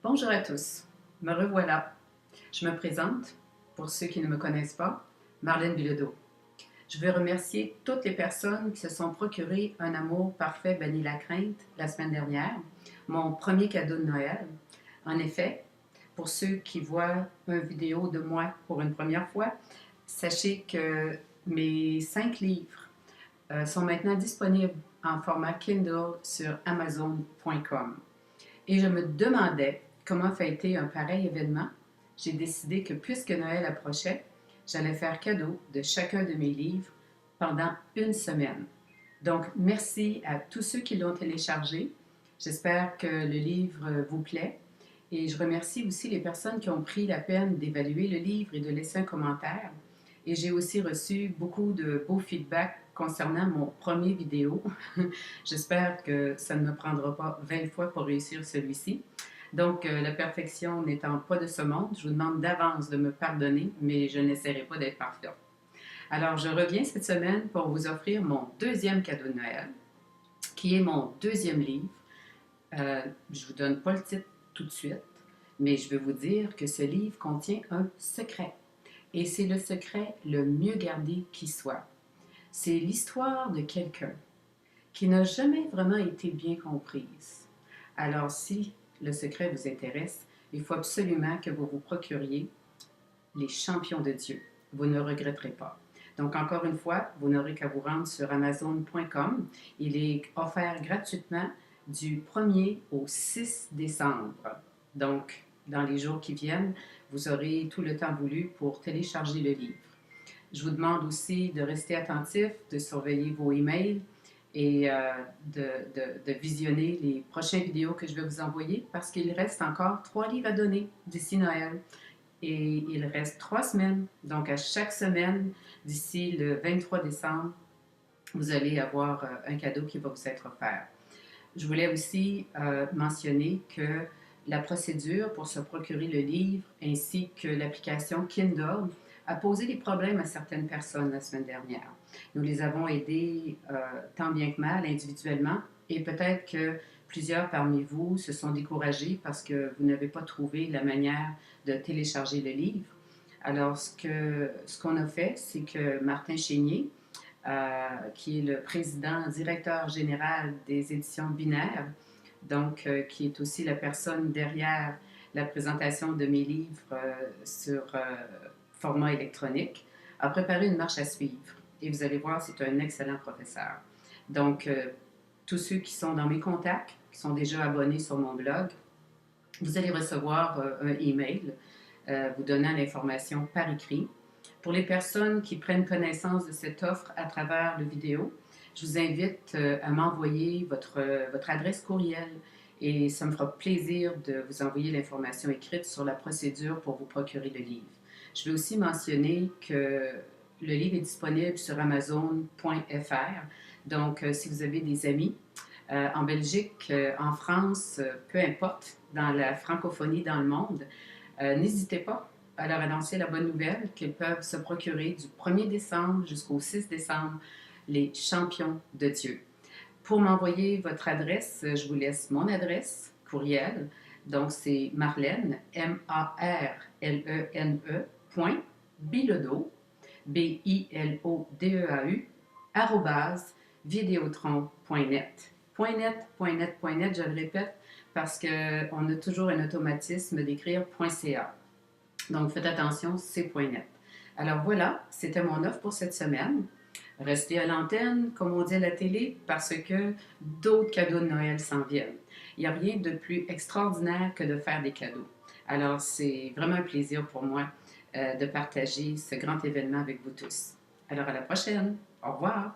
Bonjour à tous, me revoilà. Je me présente, pour ceux qui ne me connaissent pas, Marlène Bilodeau. Je veux remercier toutes les personnes qui se sont procuré un amour parfait banni la crainte la semaine dernière, mon premier cadeau de Noël. En effet, pour ceux qui voient une vidéo de moi pour une première fois, sachez que mes 5 livres sont maintenant disponibles en format Kindle sur Amazon.com. Et je me demandais comment fêter un pareil événement. J'ai décidé que puisque Noël approchait, j'allais faire cadeau de chacun de mes livres pendant une semaine. Donc, merci à tous ceux qui l'ont téléchargé. J'espère que le livre vous plaît. Et je remercie aussi les personnes qui ont pris la peine d'évaluer le livre et de laisser un commentaire. Et j'ai aussi reçu beaucoup de beaux feedbacks concernant mon premier vidéo. J'espère que ça ne me prendra pas 20 fois pour réussir celui-ci. Donc, la perfection n'étant pas de ce monde, je vous demande d'avance de me pardonner, mais je n'essaierai pas d'être parfaite. Alors, je reviens cette semaine pour vous offrir mon deuxième cadeau de Noël, qui est mon deuxième livre. Je ne vous donne pas le titre tout de suite, mais je vais vous dire que ce livre contient un secret. Et c'est le secret le mieux gardé qui soit. C'est l'histoire de quelqu'un qui n'a jamais vraiment été bien comprise. Alors, si le secret vous intéresse, il faut absolument que vous vous procuriez les champions de Dieu. Vous ne regretterez pas. Donc, encore une fois, vous n'aurez qu'à vous rendre sur Amazon.com. Il est offert gratuitement du 1er au 6 décembre. Donc, dans les jours qui viennent, vous aurez tout le temps voulu pour télécharger le livre. Je vous demande aussi de rester attentif, de surveiller vos emails et de visionner les prochaines vidéos que je vais vous envoyer parce qu'il reste encore 3 livres à donner d'ici Noël. Et il reste 3 semaines. Donc, à chaque semaine, d'ici le 23 décembre, vous allez avoir un cadeau qui va vous être offert. Je voulais aussi mentionner que la procédure pour se procurer le livre ainsi que l'application Kindle a posé des problèmes à certaines personnes la semaine dernière. Nous les avons aidés tant bien que mal individuellement et peut-être que plusieurs parmi vous se sont découragés parce que vous n'avez pas trouvé la manière de télécharger le livre. Alors, ce qu'on a fait, c'est que Martin Chénier, qui est le président, directeur général des éditions Binaires, donc qui est aussi la personne derrière la présentation de mes livres sur format électronique, a préparé une marche à suivre. Et vous allez voir, c'est un excellent professeur. Donc, tous ceux qui sont dans mes contacts, qui sont déjà abonnés sur mon blog, vous allez recevoir un email vous donnant l'information par écrit. Pour les personnes qui prennent connaissance de cette offre à travers le vidéo, je vous invite à m'envoyer votre adresse courriel et ça me fera plaisir de vous envoyer l'information écrite sur la procédure pour vous procurer le livre. Je vais aussi mentionner que le livre est disponible sur Amazon.fr. Donc, si vous avez des amis en Belgique, en France, peu importe, dans la francophonie dans le monde, n'hésitez pas à leur annoncer la bonne nouvelle qu'ils peuvent se procurer du 1er décembre jusqu'au 6 décembre les champions de Dieu. Pour m'envoyer votre adresse, je vous laisse mon adresse courriel. Donc, c'est Marlène, M-A-R-L-E-N-E, point, Bilodeau, B-I-L-O-D-E-A-U, arrobase, vidéotron.net. .net, je le répète, parce qu'on a toujours un automatisme d'écrire .ca. Donc, faites attention, c'est .net. Alors voilà, c'était mon offre pour cette semaine. Restez à l'antenne, comme on dit à la télé, parce que d'autres cadeaux de Noël s'en viennent. Il n'y a rien de plus extraordinaire que de faire des cadeaux. Alors, c'est vraiment un plaisir pour moi de partager ce grand événement avec vous tous. Alors, à la prochaine. Au revoir.